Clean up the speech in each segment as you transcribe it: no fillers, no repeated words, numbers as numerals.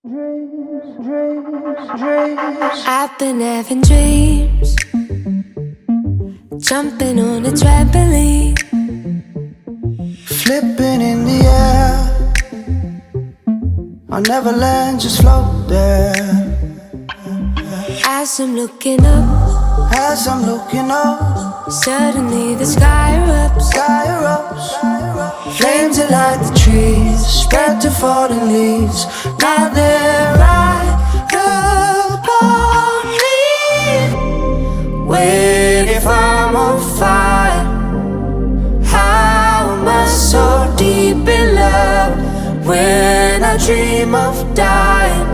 I've been having dreams, jumping on a trampoline, flipping in the air. I'll never land, just float there. as I'm looking up, As I'm looking up, suddenly the sky erupts. sky erupts. Flames that light the trees, spread to fallen leaves. Now they're right upon me. Wait, if I'm on fire, how am I so deep in love? When I dream of dying,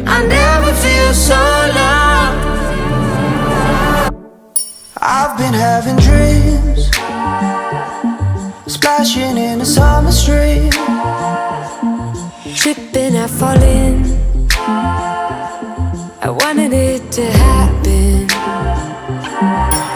I never feel so loved. I've been having dreams, splashing in a summer stream, Tripping, I fall in. I wanted it to happen.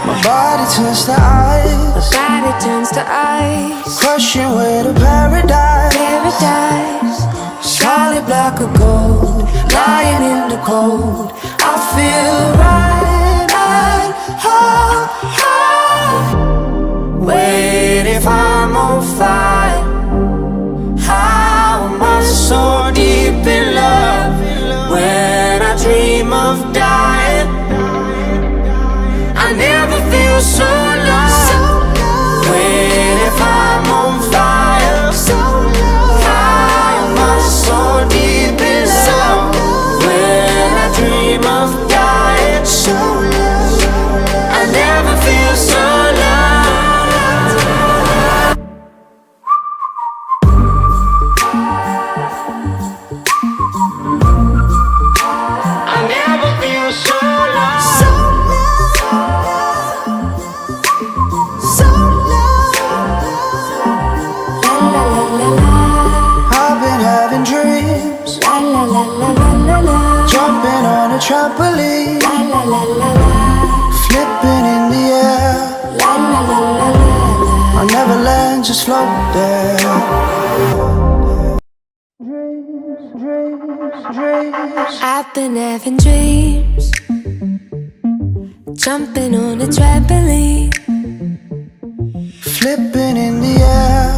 my body turns to ice, Body turns to ice. crushing way to paradise. Paradise. Solid block of gold, lying in the cold. I feel right at home. Wait, if I'm on fire, how am I so deep in love? When I dream of dying, I never feel so lost. Wait, if I'm on fire, how am I so deep in love? When I dream of dying, I never feel so loved. I never feel so loved. La la la la. I've been having dreams, La la la la la la la. jumping on a trampoline, La la la la la. flipping in the air. La la la la la. I'll never land, just float there. I've been having dreams, jumping on a trampoline, Flipping in the air.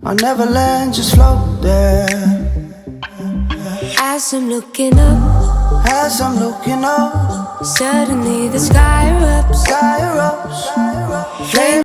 I'll never land, just float there. as I'm looking up, As I'm looking up, suddenly the sky erupts. sky erupts. Flames